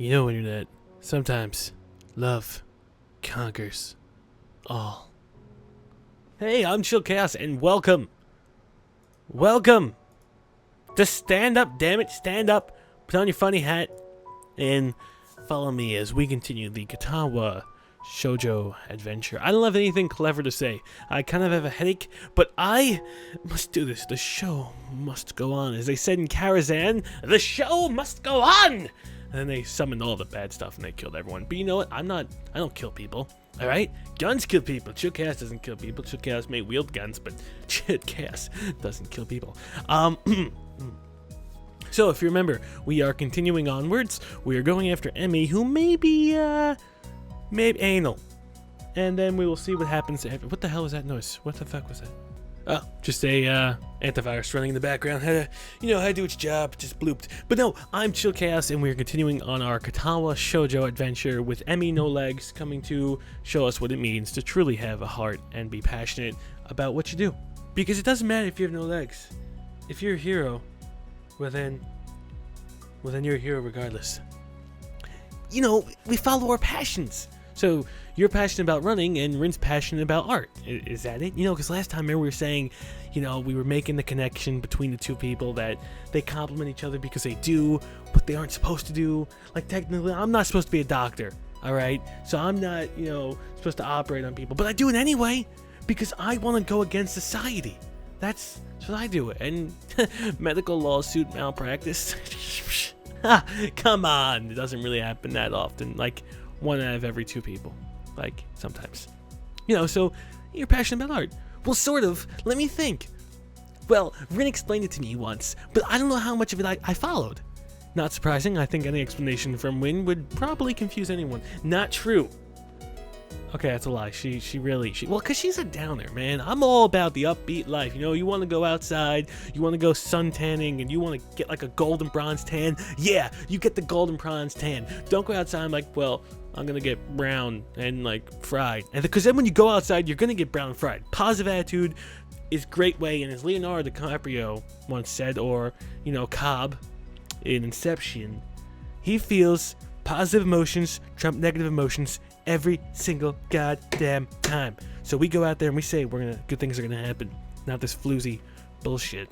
You know, Internet, sometimes love conquers all. Hey, I'm Chill Chaos, and welcome to Stand Up, damn it, stand up, put on your funny hat, and follow me as we continue the Katawa Shoujo adventure. I don't have anything clever to say. I kind of have a headache, but I must do this. The show must go on. As they said in Karazhan, the show must go on! And then they summoned all the bad stuff and they killed everyone. But you know what? I don't kill people. Alright? Guns kill people. Chill Chaos doesn't kill people. Chill Chaos may wield guns, but Chill Chaos doesn't kill people. So if you remember, we are continuing onwards. We are going after Emmy, who may be anal. And then we will see what happens. What the hell was that noise? What the fuck was that? Oh, just a antivirus running in the background. Had to do its job, just blooped. But no, I'm Chill Chaos, and we're continuing on our Katawa Shoujo adventure with Emmy No Legs coming to show us what it means to truly have a heart and be passionate about what you do. Because it doesn't matter if you have no legs. If you're a hero, well then you're a hero regardless. You know, we follow our passions. So you're passionate about running, and Rin's passionate about art. Is that it? You know, because last time we were saying, we were making the connection between the two people, that they complement each other because they do what they aren't supposed to do. Like, technically, I'm not supposed to be a doctor, all right? So I'm not, supposed to operate on people. But I do it anyway because I want to go against society. That's what I do. And medical lawsuit malpractice. Come on. It doesn't really happen that often. Like, 1 out of every 2 people, like, sometimes. So you're passionate about art. Well, sort of. Let me think. Well, Rin explained it to me once, but I don't know how much of it I followed. Not surprising. I think any explanation from Rin would probably confuse anyone. Not true. Okay, that's a lie. She really, well, because she's a downer, man. I'm all about the upbeat life. You want to go outside, you want to go sun tanning, and you want to get like a golden bronze tan. Yeah, you get the golden bronze tan. Don't go outside and like, well, I'm going to get brown and like fried. And because then when you go outside, you're going to get brown and fried. Positive attitude is a great way. And as Leonardo DiCaprio once said, or, Cobb in Inception, he feels positive emotions trump negative emotions every single goddamn time. So we go out there and we say good things are gonna happen, not this floozy bullshit.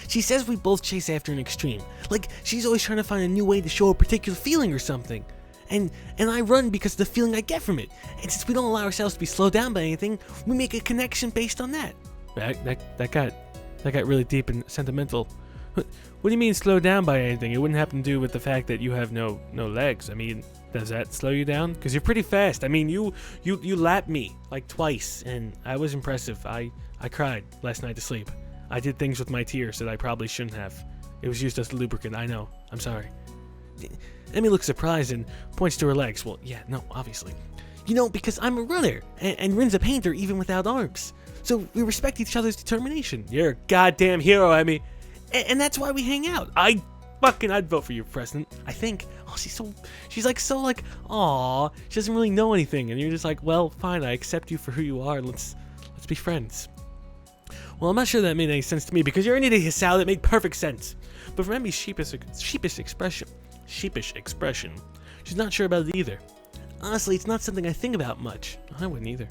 She says we both chase after an extreme. Like, she's always trying to find a new way to show a particular feeling or something. And I run because of the feeling I get from it. And since we don't allow ourselves to be slowed down by anything, we make a connection based on that. That got really deep and sentimental. What do you mean slowed down by anything? It wouldn't have to do with the fact that you have no legs. I mean, does that slow you down? Because you're pretty fast. I mean, you lapped me like twice, and I was impressive. I cried last night to sleep. I did things with my tears that I probably shouldn't have. It was used as a lubricant. I know. I'm sorry. Emmy looks surprised and points to her legs. Well, yeah, no, obviously. Because I'm a runner, and Rin's a painter even without arms. So we respect each other's determination. You're a goddamn hero, Emmy. And that's why we hang out. I'd vote for you, president. I think. Oh, she's like, aw, she doesn't really know anything. And you're just like, well, fine, I accept you for who you are. Let's be friends. Well, I'm not sure that made any sense to me, because you're an idiot, Hisao. That made perfect sense. But for Emmy's sheepish expression, she's not sure about it either. Honestly, it's not something I think about much. I wouldn't either.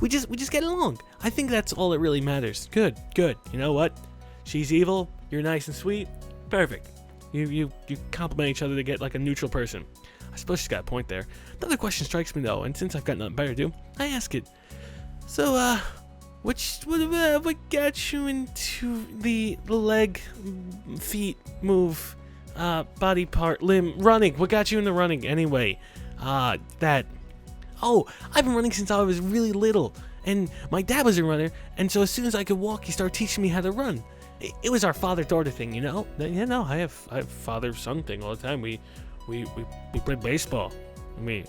We just get along. I think that's all that really matters. Good. You know what? She's evil. You're nice and sweet. Perfect. You compliment each other to get like a neutral person. I suppose she's got a point there. Another question strikes me though, and since I've got nothing better to do, I ask it. So, what got you into the leg, feet, move, body part, limb, running? What got you into running anyway? That. Oh, I've been running since I was really little, and my dad was a runner, and so as soon as I could walk, he started teaching me how to run. It was our father-daughter thing, I have father-son thing all the time. We played baseball. We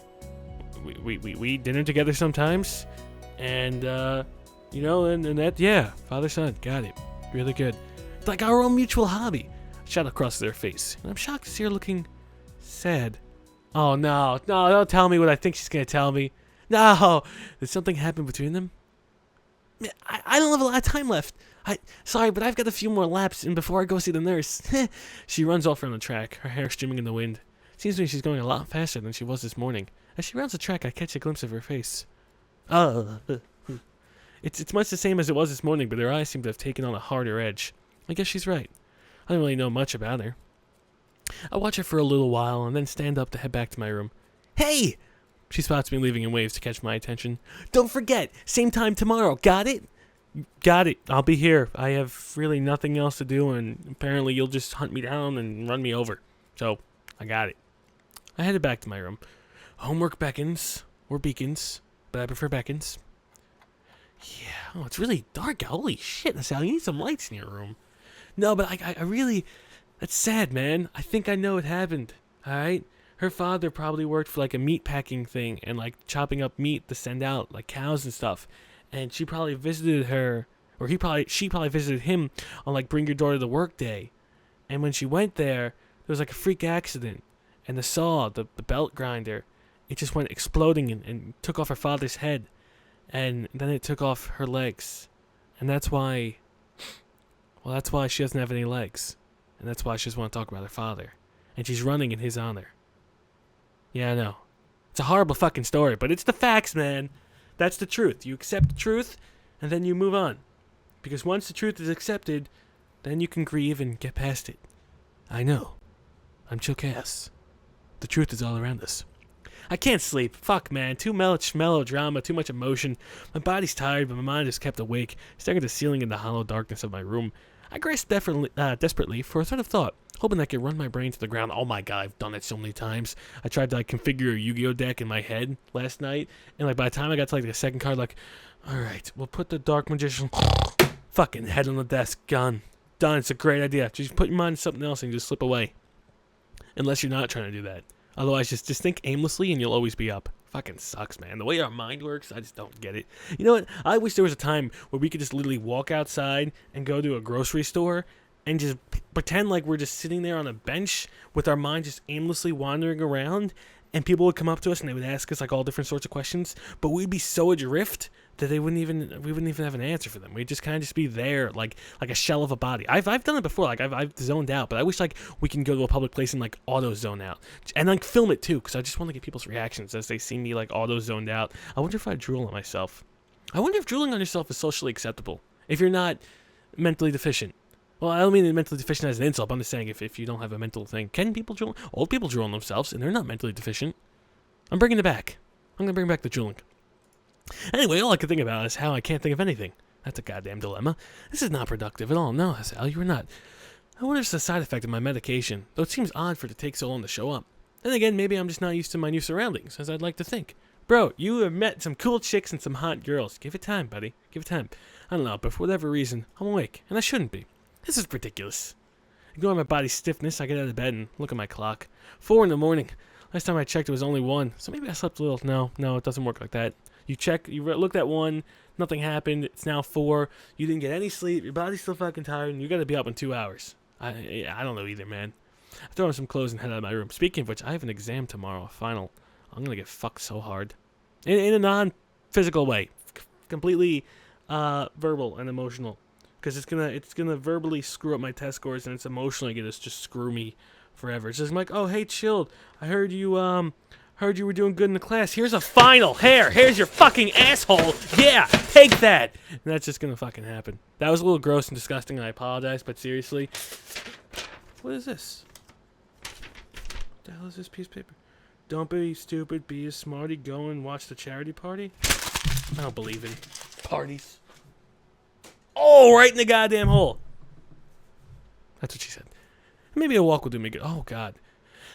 dinner together sometimes, and and that, yeah, father-son, got it, really good. It's like our own mutual hobby. Shot across their face, and I'm shocked to see her looking sad. Oh no, don't tell me what I think she's gonna tell me. No, did something happen between them? I don't have a lot of time left. Sorry, but I've got a few more laps, and before I go see the nurse. She runs off around the track, her hair streaming in the wind. Seems to me she's going a lot faster than she was this morning. As she rounds the track, I catch a glimpse of her face. It's much the same as it was this morning, but her eyes seem to have taken on a harder edge. I guess she's right. I don't really know much about her. I watch her for a little while and then stand up to head back to my room. Hey! She spots me leaving and waves to catch my attention. Don't forget, same time tomorrow, got it? Got it. I'll be here. I have really nothing else to do, and apparently you'll just hunt me down and run me over. So, I got it. I headed back to my room. Homework beckons, or beacons, but I prefer beckons. Yeah, oh, it's really dark. Holy shit, Sal, you need some lights in your room. No, but I really, that's sad, man. I think I know what happened, alright? Her father probably worked for like a meat packing thing and like chopping up meat to send out, like cows and stuff. And she probably visited her, or she probably visited him on like bring your daughter to work day. And when she went there was like a freak accident. And the saw, the belt grinder, it just went exploding and took off her father's head. And then it took off her legs. And that's why she doesn't have any legs. And that's why she doesn't want to talk about her father. And she's running in his honor. Yeah, I know. It's a horrible fucking story, but it's the facts, man. That's the truth. You accept the truth, and then you move on. Because once the truth is accepted, then you can grieve and get past it. I know. I'm Chill Cass. The truth is all around us. I can't sleep. Fuck, man. Too much melodrama, too much emotion. My body's tired, but my mind is kept awake, staring at the ceiling in the hollow darkness of my room. I grasped desperately for a sort of thought, hoping I could run my brain to the ground. Oh my god, I've done it so many times. I tried to like configure a Yu-Gi-Oh deck in my head last night, and like by the time I got to like the second card, like, alright, we'll put the Dark Magician fucking head on the desk. Done. It's a great idea. Just put your mind on something else and just slip away. Unless you're not trying to do that. Otherwise, just think aimlessly and you'll always be up. Fucking sucks, man. The way our mind works, I just don't get it. You know what? I wish there was a time where we could just literally walk outside and go to a grocery store and just pretend like we're just sitting there on a bench with our mind just aimlessly wandering around, and people would come up to us and they would ask us like all different sorts of questions, but we'd be so adrift that we wouldn't even have an answer for them. We'd just kind of just be there like a shell of a body. I've done it before. Like I've zoned out, but I wish like we can go to a public place and like auto zone out and like film it too, because I just want to get people's reactions as they see me like auto zoned out. I wonder if I drool on myself. I wonder if drooling on yourself is socially acceptable if you're not mentally deficient. Well, I don't mean mentally deficient as an insult. I'm just saying if you don't have a mental thing. Can people drool? Old people drool on themselves, and they're not mentally deficient. I'm bringing it back. I'm going to bring back the drooling. Anyway, all I can think about is how I can't think of anything. That's a goddamn dilemma. This is not productive at all. No, Sal, you are not. I wonder if it's a side effect of my medication, though it seems odd for it to take so long to show up. Then again, maybe I'm just not used to my new surroundings, as I'd like to think. Bro, you have met some cool chicks and some hot girls. Give it time, buddy. Give it time. I don't know, but for whatever reason, I'm awake, and I shouldn't be. This is ridiculous. Ignoring my body's stiffness, I get out of bed and look at my clock. 4 a.m. Last time I checked, it was only 1, so maybe I slept a little. No, it doesn't work like that. You looked at 1, nothing happened, it's now 4, you didn't get any sleep, your body's still fucking tired, and you gotta be up in 2 hours. I don't know either, man. I throw on some clothes and head out of my room. Speaking of which, I have an exam tomorrow, a final. I'm gonna get fucked so hard. In a non-physical way. Completely verbal and emotional. Because it's gonna verbally screw up my test scores, and it's emotionally gonna just screw me forever. It's just like, oh hey, chilled. I heard you were doing good in the class. Here's a final. Here's your fucking asshole. Yeah, take that. And that's just gonna fucking happen. That was a little gross and disgusting, and I apologize. But seriously, what is this? What the hell is this piece of paper? Don't be stupid. Be a smarty. Go and watch the charity party. I don't believe in parties. Oh, right in the goddamn hole. That's what she said. Maybe a walk will do me good. Oh, God.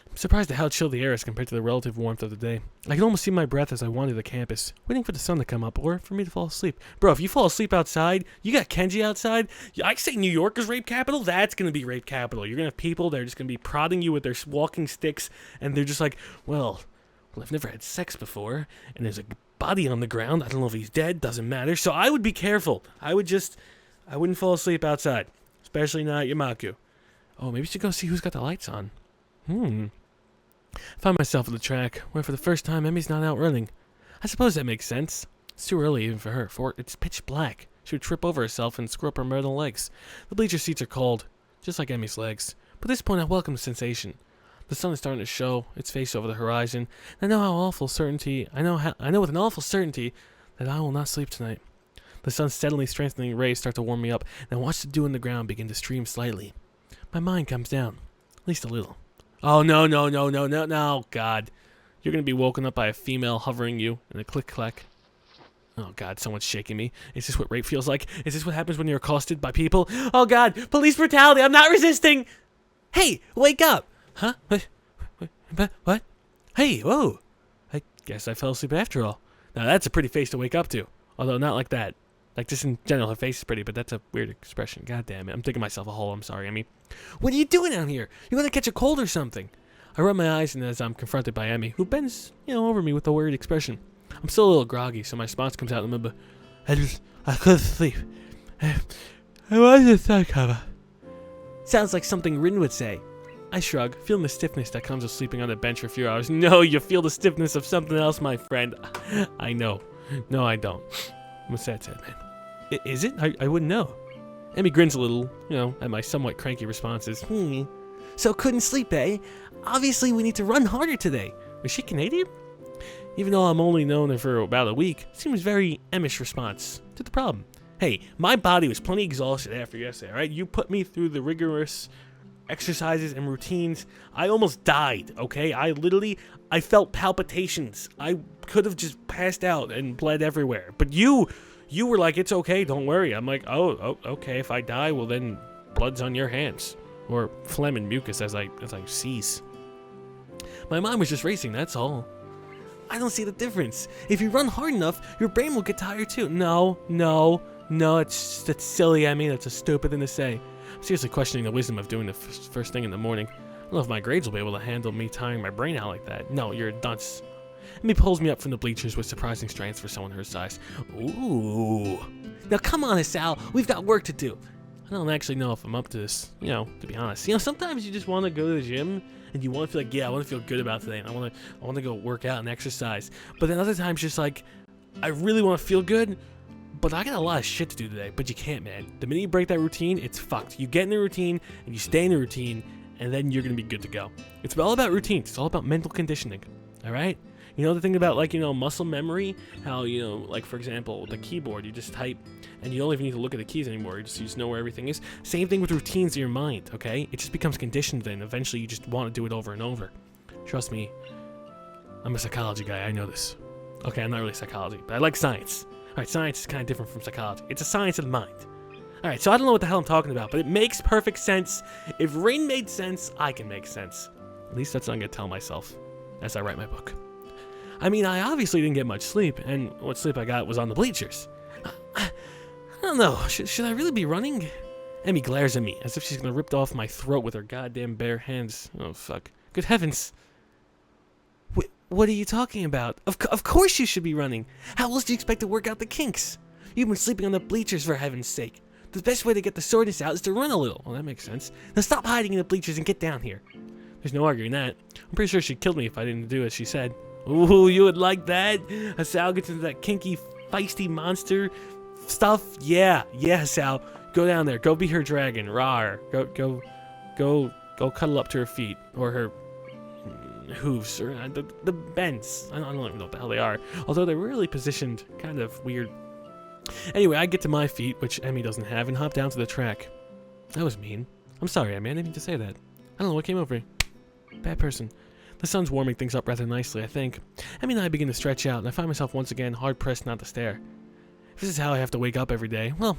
I'm surprised at how chill the air is compared to the relative warmth of the day. I can almost see my breath as I wander the campus, waiting for the sun to come up or for me to fall asleep. Bro, if you fall asleep outside, you got Kenji outside. I say New York is rape capital. That's going to be rape capital. You're going to have people that are just going to be prodding you with their walking sticks, and they're just like, well, I've never had sex before, and there's a body on the ground. I don't know if he's dead. Doesn't matter. So I would be careful. I wouldn't fall asleep outside, especially not at Yamaku. Oh, maybe we should go see who's got the lights on. I found myself at the track, where for the first time Emmy's not out running. I suppose that makes sense. It's too early even for her, for it's pitch black. She would trip over herself and screw up her metal legs. The bleacher seats are cold, just like Emmy's legs. But at this point I welcome the sensation. The sun is starting to show its face over the horizon. I know with an awful certainty that I will not sleep tonight. The sun's steadily strengthening rays start to warm me up, and I watch the dew in the ground begin to stream slightly. My mind comes down, at least a little. Oh, no, God. You're going to be woken up by a female hovering you in a click-clack. Oh, God, someone's shaking me. Is this what rape feels like? Is this what happens when you're accosted by people? Oh, God, police brutality, I'm not resisting! Hey, wake up! Huh? What? Hey, whoa! I guess I fell asleep after all. Now, that's a pretty face to wake up to. Although, not like that. Like, just in general, her face is pretty, but that's a weird expression. God damn it. I'm digging myself a hole. I'm sorry, Emmy. What are you doing out here? You want to catch a cold or something? I rub my eyes, and as I'm confronted by Emmy, who bends, over me with a worried expression. I'm still a little groggy, so my response comes out in the middle. I couldn't sleep. I wanted to cover. Sounds like something Rin would say. I shrug, feeling the stiffness that comes with sleeping on the bench for a few hours. No, you feel the stiffness of something else, my friend. I know. No, I don't. What's that said, man? Is it? I wouldn't know. Emmy grins a little, at my somewhat cranky responses. So couldn't sleep, eh? Obviously, we need to run harder today. Was she Canadian? Even though I'm only known her for about a week, it seems very Emmish response to the problem. Hey, my body was plenty exhausted after yesterday, alright? You put me through the rigorous exercises and routines. I almost died, okay? I felt palpitations. I could have just passed out and bled everywhere. But you were like, it's okay, don't worry. I'm like, oh, okay, if I die, well then blood's on your hands. Or phlegm and mucus as I seize. My mind was just racing, that's all. I don't see the difference. If you run hard enough, your brain will get tired too. No, that's silly, Emmy. That's a stupid thing to say. I'm seriously questioning the wisdom of doing the first thing in the morning. I don't know if my grades will be able to handle me tiring my brain out like that. No, you're a dunce. Emmy pulls me up from the bleachers with surprising strength for someone her size. Ooh. Now come on, Hisao. We've got work to do. I don't actually know if I'm up to this, to be honest. Sometimes you just want to go to the gym and you want to feel like, I want to feel good about today. And I want to go work out and exercise. But then other times just like, I really want to feel good, but I got a lot of shit to do today. But you can't, man. The minute you break that routine, it's fucked. You get in the routine and you stay in the routine and then you're going to be good to go. It's all about routines. It's all about mental conditioning. All right? The thing about, muscle memory, how, for example, the keyboard, you just type, and you don't even need to look at the keys anymore, you just know where everything is. Same thing with routines in your mind, okay? It just becomes conditioned then. Eventually, you just want to do it over and over. Trust me, I'm a psychology guy, I know this. Okay, I'm not really psychology, but I like science. Alright, science is kind of different from psychology. It's a science of the mind. Alright, so I don't know what the hell I'm talking about, but it makes perfect sense. If rain made sense, I can make sense. At least that's what I'm going to tell myself as I write my book. I mean, I obviously didn't get much sleep, and what sleep I got was on the bleachers. I don't know, should I really be running? Emmy glares at me, as if she's gonna rip off my throat with her goddamn bare hands. Oh, fuck. Good heavens. What are you talking about? Of course you should be running. How else do you expect to work out the kinks? You've been sleeping on the bleachers for heaven's sake. The best way to get the soreness out is to run a little. Well, that makes sense. Now stop hiding in the bleachers and get down here. There's no arguing that. I'm pretty sure she'd kill me if I didn't do as she said. Ooh, you would like that? Hisao gets into that kinky, feisty monster stuff? Yeah, Hisao. Go down there. Go be her dragon. Rawr. Go cuddle up to her feet. Or her hooves. Or the bends. I don't even know what the hell they are. Although they're really positioned kind of weird. Anyway, I get to my feet, which Emmy doesn't have, and hop down to the track. That was mean. I'm sorry, Emmy. I didn't mean to say that. I don't know what came over me. Bad person. The sun's warming things up rather nicely, I think. Emmy and I begin to stretch out, and I find myself once again hard-pressed not to stare. If this is how I have to wake up every day, well,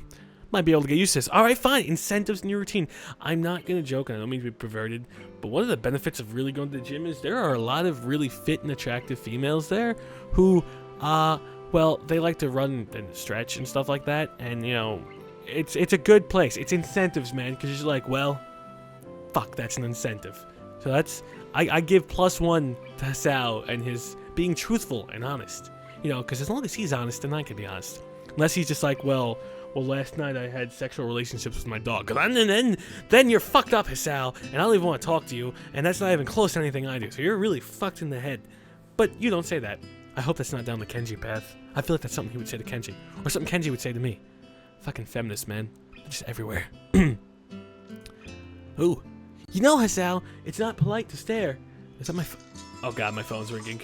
might be able to get used to this. Alright, fine. Incentives in your routine. I'm not going to joke, and I don't mean to be perverted, but one of the benefits of really going to the gym is there are a lot of really fit and attractive females there who, well, they like to run and stretch and stuff like that, and, it's a good place. It's incentives, man, because you're just like, well, fuck, that's an incentive. So that's... I give +1 to Hisao and his being truthful and honest. Because as long as he's honest, then I can be honest. Unless he's just like, well, last night I had sexual relationships with my dog. Then you're fucked up, Hisao, and I don't even want to talk to you, and that's not even close to anything I do. So you're really fucked in the head. But you don't say that. I hope that's not down the Kenji path. I feel like that's something he would say to Kenji. Or something Kenji would say to me. Fucking feminists, man. They're just everywhere. Ooh. You know, Hisao, it's not polite to stare. Is that my oh god, my phone's ringing.